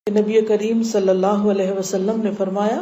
نبی کریم صلی اللہ علیہ وسلم نے فرمایا،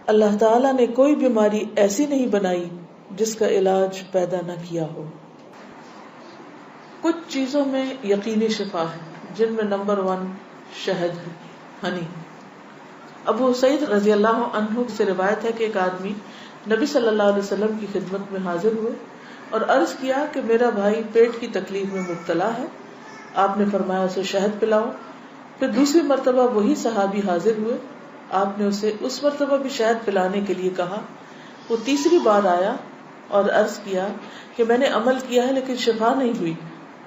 اللہ تعالیٰ نے کوئی بیماری ایسی نہیں بنائی جس کا علاج پیدا نہ کیا ہو۔ کچھ چیزوں میں یقینی شفا ہے، جن میں نمبر 1 شہد ہے، ہنی۔ ابو سعید رضی اللہ عنہ سے روایت ہے کہ ایک آدمی نبی صلی اللہ علیہ وسلم کی خدمت میں حاضر ہوئے اور عرض کیا کہ میرا بھائی پیٹ کی تکلیف میں مبتلا ہے۔ آپ نے فرمایا اسے شہد پلاؤ۔ پھر دوسری مرتبہ وہی صحابی حاضر ہوئے، آپ نے اسے اس مرتبہ بھی شہد پلانے کے لیے کہا۔ وہ تیسری بار آیا اور عرض کیا کہ میں نے عمل کیا ہے لیکن شفا نہیں ہوئی۔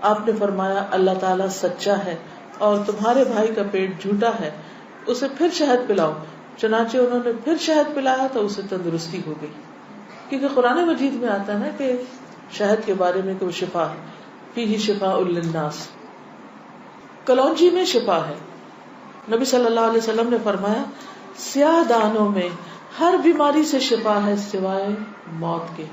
آپ نے فرمایا اللہ تعالیٰ سچا ہے اور تمہارے بھائی کا پیٹ جھوٹا ہے، اسے پھر شہد پلاؤ۔ چنانچہ انہوں نے پھر شہد پلایا تو اسے تندرستی ہو گئی، کیونکہ قرآن مجید میں آتا ہے کہ شہد کے بارے میں کہ وہ شفا ہے، فیہ شفاء للناس۔ کلونجی میں شفا ہے۔ نبی صلی اللہ علیہ وسلم نے فرمایا سیاہ دانوں میں ہر بیماری سے شفا ہے سوائے موت کے۔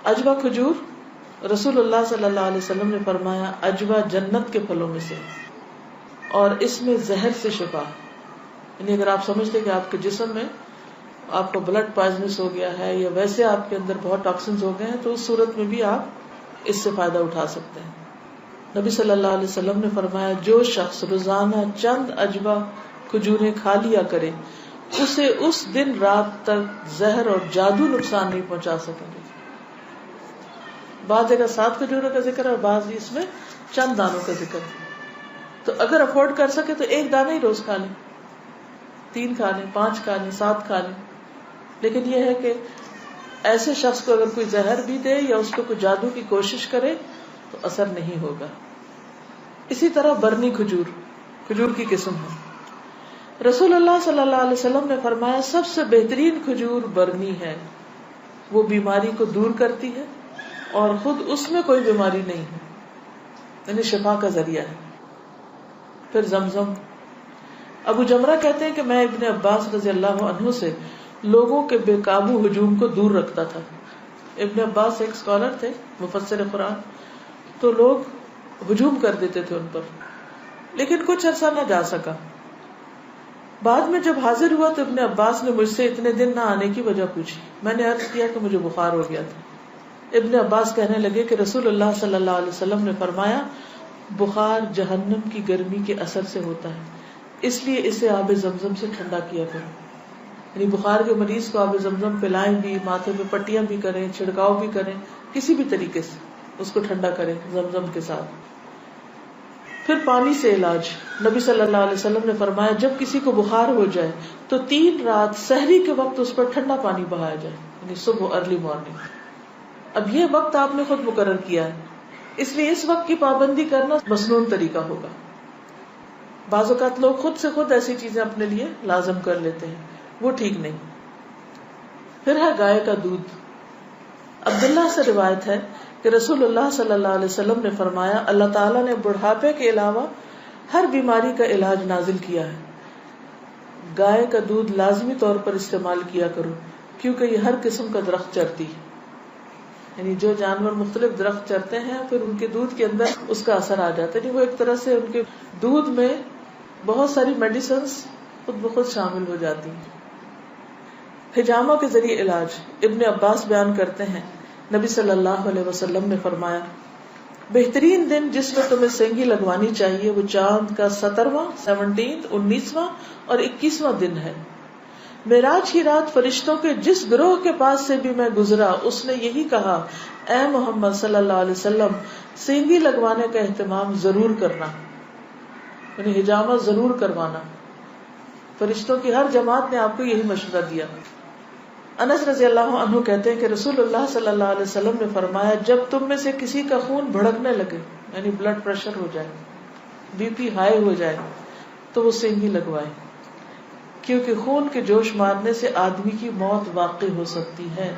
عجوہ کھجور، رسول اللہ صلی اللہ علیہ وسلم نے فرمایا عجوہ جنت کے پھلوں میں سے اور اس میں زہر سے شفا ہے۔ یعنی اگر آپ سمجھتے کہ آپ کے جسم میں آپ کو بلڈ پوائزنس ہو گیا ہے یا ویسے آپ کے اندر بہت ٹاکسنز ہو گئے ہیں تو اس صورت میں بھی آپ اس سے فائدہ اٹھا سکتے ہیں۔ نبی صلی اللہ علیہ وسلم نے فرمایا جو شخص روزانہ چند عجوہ کھجوریں کھا لیا کرے اسے اس دن رات تک زہر اور جادو نقصان نہیں پہنچا سکیں گے۔ بعض جگہ 7 کھجوروں کا ذکر ہے اور بعض اس میں چند دانوں کا ذکر ہے، تو اگر افورڈ کر سکے تو ایک دانہ ہی روز کھا لیں، 3 کھا لیں، 5 کھا لیں، 7 کھا لیں۔ لیکن یہ ہے کہ ایسے شخص کو اگر کوئی زہر بھی دے یا اس کو کوئی جادو کی کوشش کرے تو اثر نہیں ہوگا۔ اسی طرح برنی کھجور، کھجور کی قسم ہے۔ رسول اللہ صلی اللہ علیہ وسلم نے فرمایا سب سے بہترین کھجور برنی ہے، وہ بیماری کو دور کرتی ہے اور خود اس میں کوئی بیماری نہیں ہے، یعنی شفا کا ذریعہ ہے۔ پھر زمزم۔ ابو جمرہ کہتے ہیں کہ میں ابن عباس رضی اللہ عنہ سے لوگوں کے بے قابو ہجوم کو دور رکھتا تھا۔ ابن عباس ایک اسکالر تھے، مفسر قرآن، تو لوگ ہجوم کر دیتے تھے ان پر، لیکن کچھ عرصہ نہ جا سکا۔ بعد میں جب حاضر ہوا تو ابن عباس نے مجھ سے اتنے دن نہ آنے کی وجہ پوچھی۔ میں نے عرض کیا کہ مجھے بخار ہو گیا تھا۔ ابن عباس کہنے لگے کہ رسول اللہ صلی اللہ علیہ وسلم نے فرمایا بخار جہنم کی گرمی کے اثر سے ہوتا ہے، اس لیے اسے آب زمزم سے ٹھنڈا کیا کرو۔ یعنی بخار کے مریض کو آب زمزم پلائیں بھی، ماتھے پہ پٹیاں بھی کریں، چھڑکاؤ بھی کریں، کسی بھی طریقے سے اس کو ٹھنڈا کریں زمزم کے ساتھ۔ پھر پانی سے علاج۔ نبی صلی اللہ علیہ وسلم نے فرمایا جب کسی کو بخار ہو جائے تو 3 رات سحری کے وقت اس پر ٹھنڈا پانی بہایا جائے، یعنی صبح ارلی مارننگ۔ اب یہ وقت آپ نے خود مقرر کیا ہے، اس لیے اس وقت کی پابندی کرنا مسنون طریقہ ہوگا۔ بعض اوقات لوگ خود سے خود ایسی چیزیں اپنے لیے لازم کر لیتے ہیں، وہ ٹھیک نہیں۔ پھر ہے گائے کا دودھ۔ عبداللہ سے روایت ہے کہ رسول اللہ صلی اللہ علیہ وسلم نے فرمایا اللہ تعالیٰ نے بڑھاپے کے علاوہ ہر بیماری کا علاج نازل کیا ہے۔ گائے کا دودھ لازمی طور پر استعمال کیا کرو کیونکہ یہ ہر قسم کا درخت چرتی ہے، یعنی جو جانور مختلف درخت چرتے ہیں پھر ان کے دودھ کے اندر اس کا اثر آ جاتا ہے، یعنی وہ ایک طرح سے ان کے دودھ میں بہت ساری میڈیسنز خود بخود شامل ہو جاتی ہیں۔ حجامہ کے ذریعے علاج۔ ابن عباس بیان کرتے ہیں نبی صلی اللہ علیہ وسلم نے فرمایا بہترین دن جس میں تمہیں سینگی لگوانی چاہیے وہ چاند کا 17واں، 19واں اور 21واں دن ہے۔ معراج کی رات فرشتوں کے جس گروہ کے پاس سے بھی میں گزرا اس نے یہی کہا اے محمد صلی اللہ علیہ وسلم سینگی لگوانے کا اہتمام ضرور کرنا، یعنی حجامہ ضرور کروانا۔ فرشتوں کی ہر جماعت نے آپ کو یہی مشورہ دیا۔ انس رضی اللہ عنہ کہتے ہیں کہ رسول اللہ صلی اللہ علیہ وسلم نے فرمایا جب تم میں سے کسی کا خون بھڑکنے لگے، یعنی بلڈ پریشر ہو جائے، بی پی ہائی ہو جائے، تو وہ سینگی لگوائے، کیونکہ خون کے جوش مارنے سے آدمی کی موت واقع ہو سکتی ہے،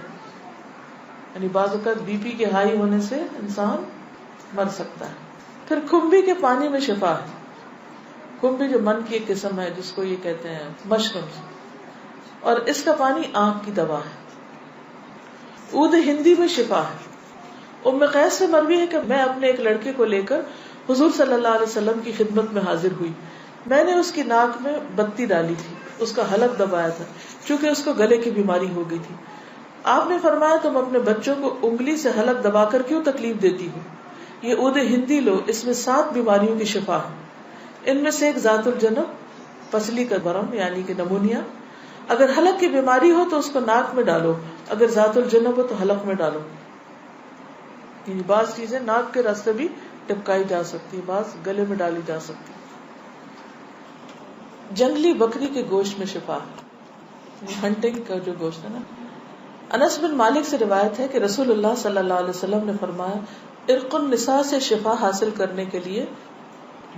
یعنی بعض اوقات بی پی کے ہائی ہونے سے انسان مر سکتا ہے۔ پھر کھمبی کے پانی میں شفا ہے۔ کھمبی جو من کی ایک قسم ہے جس کو یہ کہتے ہیں مشروم، اور اس کا پانی آنکھ کی دوا ہے۔ عود ہندی میں شفا ہے۔ ام قیس سے مروی ہے کہ میں اپنے ایک لڑکے کو لے کر حضور صلی اللہ علیہ وسلم کی خدمت میں حاضر ہوئی۔ میں نے اس کی ناک میں بتی ڈالی تھی، اس کا حلق دبایا تھا، چونکہ اس کو گلے کی بیماری ہو گئی تھی. آپ نے فرمایا تم اپنے بچوں کو انگلی سے حلق دبا کر کیوں تکلیف دیتی ہو؟ یہ عود ہندی لو، اس میں 7 بیماریوں کی شفا ہے. ان میں سے ایک ذات الجنب، پسلی کا برم یعنی کہ نمونیا. اگر حلق کی بیماری ہو تو اس کو ناک میں ڈالو، اگر ذات الجنب ہو تو حلق میں ڈالو. یعنی بعض چیزیں ناک کے راستے بھی ٹپکائی جا سکتی، بعض گلے میں ڈالی جا سکتی. جنگلی بکری کے گوشت میں شفا، ہنٹنگ کا جو گوشت ہے نا. انس بن مالک سے روایت ہے کہ رسول اللہ صلی اللہ علیہ وسلم نے فرمایا ارق النساء سے شفا حاصل کرنے کے لیے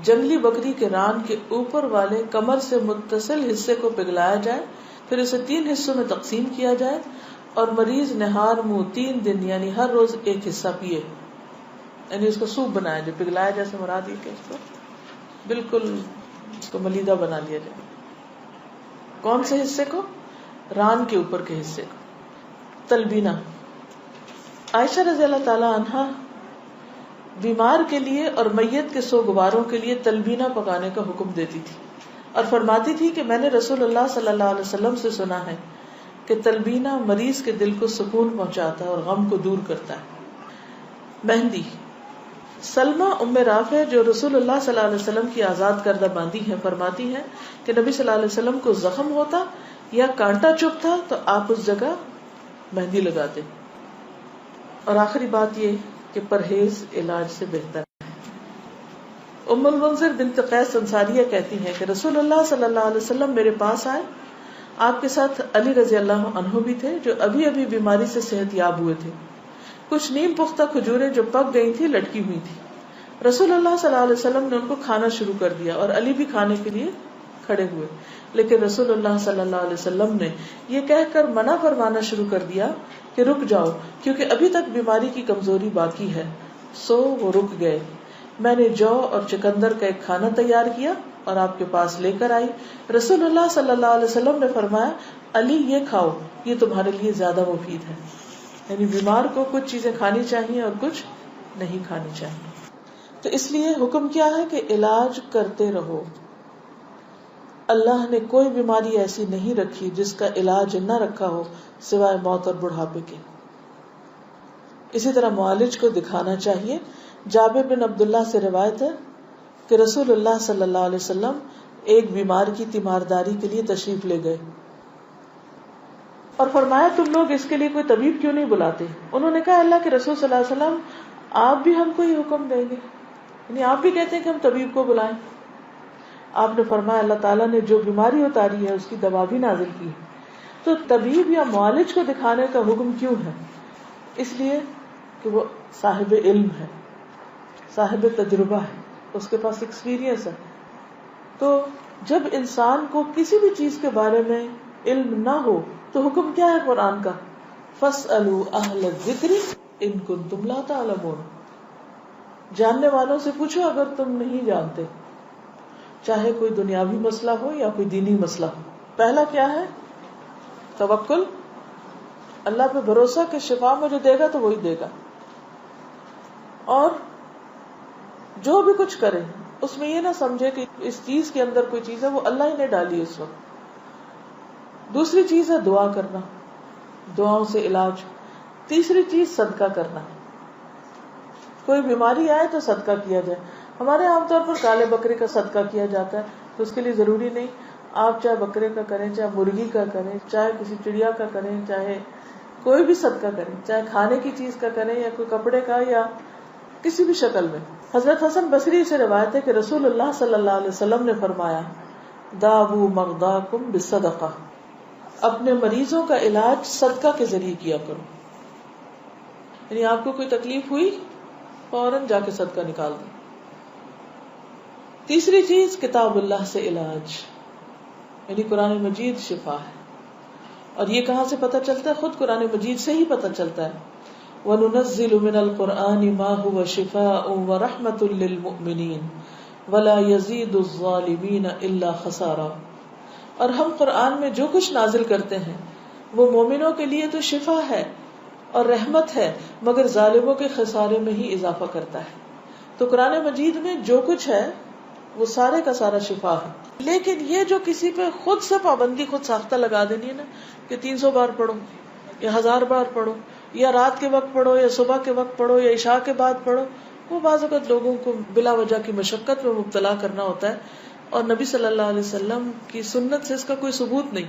جنگلی بکری کے ران کے اوپر والے کمر سے متصل حصے کو پگھلایا جائے، پھر اسے 3 حصوں میں تقسیم کیا جائے اور مریض نہار منہ 3 دن یعنی ہر روز ایک حصہ پیے. یعنی اس کو سوپ بنایا جائے، پگھلایا جیسے مراد یہ کہ اس کو بالکل اس کو ملیدہ بنا لیا جائے. کون سے حصے کو؟ ران کے اوپر کے حصے کو. تلبینہ. عائشہ رضی اللہ تعالی عنہا بیمار کے لیے اور میت کے سوگواروں کے لیے تلبینہ پکانے کا حکم دیتی تھی اور فرماتی تھی کہ میں نے رسول اللہ صلی اللہ علیہ وسلم سے سنا ہے کہ تلبینہ مریض کے دل کو سکون پہنچاتا ہے اور غم کو دور کرتا ہے. مہندی. سلمہ ام رافع جو رسول اللہ صلی اللہ علیہ وسلم کی آزاد کردہ باندی ہیں فرماتی ہیں کہ نبی صلی اللہ علیہ وسلم کو زخم ہوتا یا کانٹا چبھتا تو آپ اس جگہ مہندی لگاتے. اور آخری بات یہ کہ پرہیز علاج سے بہتر ہے. ام المنذر بنت قیس انصاریہ کہتی ہیں کہ رسول اللہ صلی اللہ علیہ وسلم میرے پاس آئے، آپ کے ساتھ علی رضی اللہ عنہ بھی تھے جو ابھی ابھی بیماری سے صحت یاب ہوئے تھے. کچھ نیم پختہ کھجوریں جو پک گئی تھی لٹکی ہوئی تھی. رسول اللہ صلی اللہ علیہ وسلم نے ان کو کھانا شروع کر دیا اور علی بھی کھانے کے لیے کھڑے ہوئے، لیکن رسول اللہ صلی اللہ علیہ وسلم نے یہ کہہ کر منع فرمانا شروع کر دیا کہ رک جاؤ کیونکہ ابھی تک بیماری کی کمزوری باقی ہے. سو وہ رک گئے. میں نے جو اور چکندر کا ایک کھانا تیار کیا اور آپ کے پاس لے کر آئی. رسول اللہ صلی اللہ علیہ وسلم نے فرمایا علی یہ کھاؤ، یہ تمہارے لیے زیادہ مفید ہے. یعنی بیمار کو کچھ چیزیں کھانی چاہیے اور کچھ نہیں کھانی چاہیے. تو اس لیے حکم کیا ہے کہ علاج کرتے رہو. اللہ نے کوئی بیماری ایسی نہیں رکھی جس کا علاج نہ رکھا ہو سوائے موت اور بڑھاپے کے. اسی طرح معالج کو دکھانا چاہیے. جابر بن عبداللہ سے روایت ہے کہ رسول اللہ صلی اللہ علیہ وسلم ایک بیمار کی تیمارداری کے لیے تشریف لے گئے اور فرمایا تم لوگ اس کے لیے کوئی طبیب کیوں نہیں بلاتے؟ انہوں نے کہا اللہ کے رسول صلی اللہ علیہ وسلم آپ بھی ہم کو یہ حکم دیں گے، یعنی آپ بھی کہتے ہیں کہ ہم طبیب کو بلائیں. آپ نے فرمایا اللہ تعالیٰ نے جو بیماری اتاری ہے اس کی دوا بھی نازل کی ہے. تو طبیب یا معالج کو دکھانے کا حکم کیوں ہے؟ اس لیے کہ وہ صاحب علم ہے، صاحب تجربہ ہے، اس کے پاس ایکسپیرینس ہے. تو جب انسان کو کسی بھی چیز کے بارے میں علم نہ ہو تو حکم کیا ہے قرآن کا؟ فَاسْأَلُوا أَهْلَ الذِّكْرِ إِن كُنتُمْ لَا تَعْلَمُونَ. جاننے والوں سے پوچھو اگر تم نہیں جانتے، چاہے کوئی دنیاوی مسئلہ ہو یا کوئی دینی مسئلہ ہو. پہلا کیا ہے؟ توکل، اللہ پہ بھروسہ کہ شفا مجھے دے گا تو وہی دے گا. اور جو بھی کچھ کرے اس میں یہ نہ سمجھے کہ اس چیز کے اندر کوئی چیز ہے، وہ اللہ ہی نے ڈالی اس وقت. دوسری چیز ہے دعا کرنا، دعاؤں سے علاج. تیسری چیز صدقہ کرنا. کوئی بیماری آئے تو صدقہ کیا جائے. ہمارے عام طور پر کالے بکرے کا صدقہ کیا جاتا ہے، تو اس کے لیے ضروری نہیں آپ چاہے بکرے کا کریں، چاہے مرغی کا کریں، چاہے کسی چڑیا کا کریں، چاہے کوئی بھی صدقہ کریں، چاہے کھانے کی چیز کا کریں یا کوئی کپڑے کا یا کسی بھی شکل میں. حضرت حسن بصری سے روایت ہے کہ رسول اللہ صلی اللہ علیہ وسلم نے فرمایا داؤ مرضاکم بالصدقہ، اپنے مریضوں کا علاج صدقہ کے ذریعے کیا کرو. یعنی آپ کو کوئی تکلیف ہوئی فوراً جا کے صدقہ نکال دو. تیسری چیز کتاب اللہ سے علاج، یعنی قرآن مجید شفا ہے. اور یہ کہاں سے پتہ چلتا ہے؟ خود قرآن مجید سے ہی پتہ چلتا ہے. وَنُنَزِّلُ مِنَ الْقُرْآنِ مَا هُوَ شِفَاءٌ وَرَحْمَةٌ لِّلْمُؤْمِنِينَ وَلَا يَزِيدُ الظَّالِمِينَ إِلَّا خَسَارًا. اور ہم قرآن میں جو کچھ نازل کرتے ہیں وہ مومنوں کے لیے تو شفا ہے اور رحمت ہے، مگر ظالموں کے خسارے میں ہی اضافہ کرتا ہے. تو قرآن مجید میں جو کچھ ہے وہ سارے کا سارا شفا ہے. لیکن یہ جو کسی پہ خود سے پابندی خود ساختہ لگا دینی ہے نا کہ 300 بار پڑھو یا 1000 بار پڑھو یا رات کے وقت پڑھو یا صبح کے وقت پڑھو یا عشاء کے بعد پڑھو، وہ بعض اوقات لوگوں کو بلا وجہ کی مشقت میں مبتلا کرنا ہوتا ہے. اور نبی صلی اللہ علیہ وسلم کی سنت سے اس کا کوئی ثبوت نہیں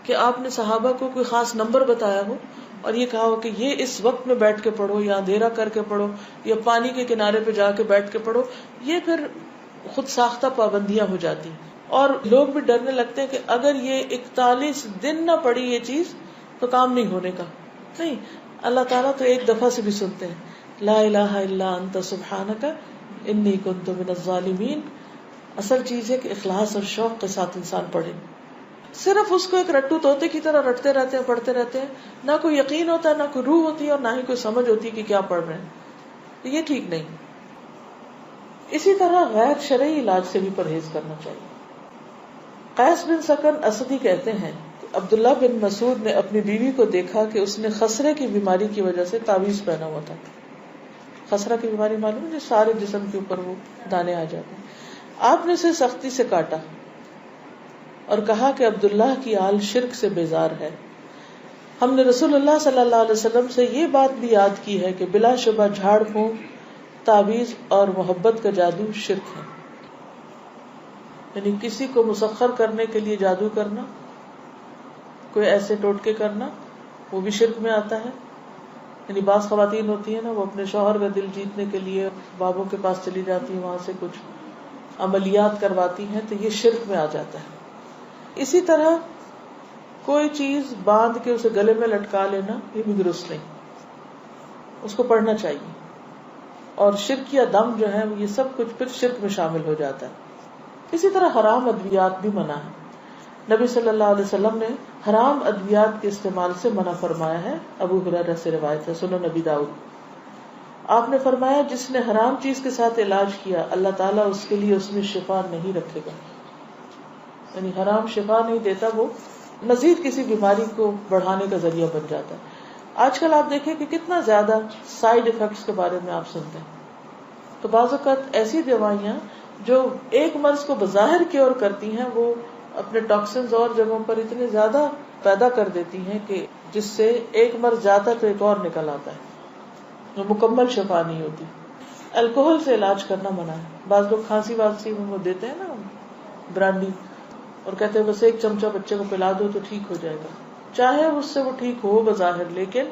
کہ آپ نے صحابہ کو کوئی خاص نمبر بتایا ہو اور یہ کہا ہو کہ یہ اس وقت میں بیٹھ کے پڑھو یا اندھیرا کر کے پڑھو یا پانی کے کنارے پہ جا کے بیٹھ کے پڑھو. یہ پھر خود ساختہ پابندیاں ہو جاتی ہیں اور لوگ بھی ڈرنے لگتے ہیں کہ اگر یہ 41 دن نہ پڑھی یہ چیز تو کام نہیں ہونے کا. نہیں، اللہ تعالیٰ تو ایک دفعہ سے بھی سنتے ہیں. لا الہ الا انت سبحانک انی کنت من الظالمین. اصل چیز ہے کہ اخلاص اور شوق کے ساتھ انسان پڑھے. صرف اس کو ایک رٹو طوطے کی طرح رٹتے رہتے ہیں، پڑھتے رہتے ہیں، نہ کوئی یقین ہوتا ہے، نہ کوئی روح ہوتی ہے اور نہ ہی کوئی سمجھ ہوتی ہے کہ کیا پڑھ رہے ہیں. یہ ٹھیک نہیں. اسی طرح غیر شرعی علاج سے بھی پرہیز کرنا چاہیے. قیس بن سکن اسدی کہتے ہیں کہ عبداللہ بن مسعود نے اپنی بیوی کو دیکھا کہ اس نے خسرے کی بیماری کی وجہ سے تعویذ پہنا ہوا تھا. خسرہ کی بیماری معلوم ہے، جو سارے جسم کے اوپر وہ دانے آ جاتے ہیں. آپ نے اسے سختی سے کاٹا اور کہا کہ عبداللہ کی آل شرک سے بیزار ہے. ہم نے رسول اللہ صلی اللہ علیہ وسلم سے یہ بات بھی یاد کی ہے کہ بلا شبہ جھاڑ پھونک، تعویذ اور محبت کا جادو شرک ہے. یعنی کسی کو مسخر کرنے کے لیے جادو کرنا، کوئی ایسے ٹوٹکے کرنا، وہ بھی شرک میں آتا ہے. یعنی بعض خواتین ہوتی ہیں نا، وہ اپنے شوہر کا دل جیتنے کے لیے بابوں کے پاس چلی جاتی ہیں، وہاں سے کچھ عملیات کرواتی ہیں، تو یہ شرک میں آ جاتا ہے. اسی طرح کوئی چیز باندھ کے اسے گلے میں لٹکا لینا، یہ بھی درست نہیں. اس کو پڑھنا چاہیے. اور شرک یا دم جو ہے یہ سب کچھ پھر شرک میں شامل ہو جاتا ہے. اسی طرح حرام ادویات بھی منع ہے. نبی صلی اللہ علیہ وسلم نے حرام ادویات کے استعمال سے منع فرمایا ہے. ابو ہریرہ سے روایت ہے، سنن نبی داؤد. آپ نے فرمایا جس نے حرام چیز کے ساتھ علاج کیا اللہ تعالیٰ اس کے لیے اس میں شفا نہیں رکھے گا. یعنی حرام شفا نہیں دیتا، وہ مزید کسی بیماری کو بڑھانے کا ذریعہ بن جاتا ہے. آج کل آپ دیکھیں کہ کتنا زیادہ سائیڈ ایفیکٹس کے بارے میں آپ سنتے ہیں. تو بعض اوقات ایسی دوائیاں جو ایک مرض کو بظاہر کیور کرتی ہیں، وہ اپنے ٹاکسنز اور جگہوں پر اتنے زیادہ پیدا کر دیتی ہیں کہ جس سے ایک مرض جاتا ہے تو ایک اور نکل آتا ہے، جو مکمل شفا نہیں ہوتی. الکوہل سے علاج کرنا منع ہے. بعض لوگ کھانسی وانسی میں وہ دیتے ہیں نا برانڈی، اور کہتے ہیں بس ایک چمچہ بچے کو پلا دو تو ٹھیک ہو جائے گا. چاہے اس سے وہ ٹھیک ہو بظاہر، لیکن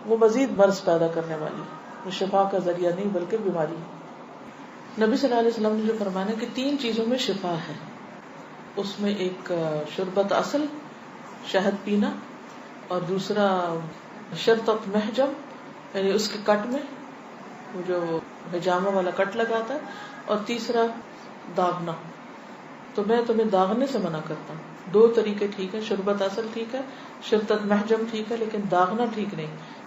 وہ مزید مرض پیدا کرنے والی، وہ شفا کا ذریعہ نہیں بلکہ بیماری. نبی صلی اللہ علیہ وسلم نے جو فرمایا کہ 3 چیزوں میں شفا ہے، اس میں ایک شربت اصل، شہد پینا، اور دوسرا شرطت محجم، یعنی اس کے کٹ میں وہ جو حجامہ والا کٹ لگاتا ہے، اور تیسرا داغنا. تو میں تمہیں داغنے سے منع کرتا ہوں. 2 طریقے ٹھیک ہے، شربت اصل ٹھیک ہے، شرطت محجم ٹھیک ہے، لیکن داغنا ٹھیک نہیں.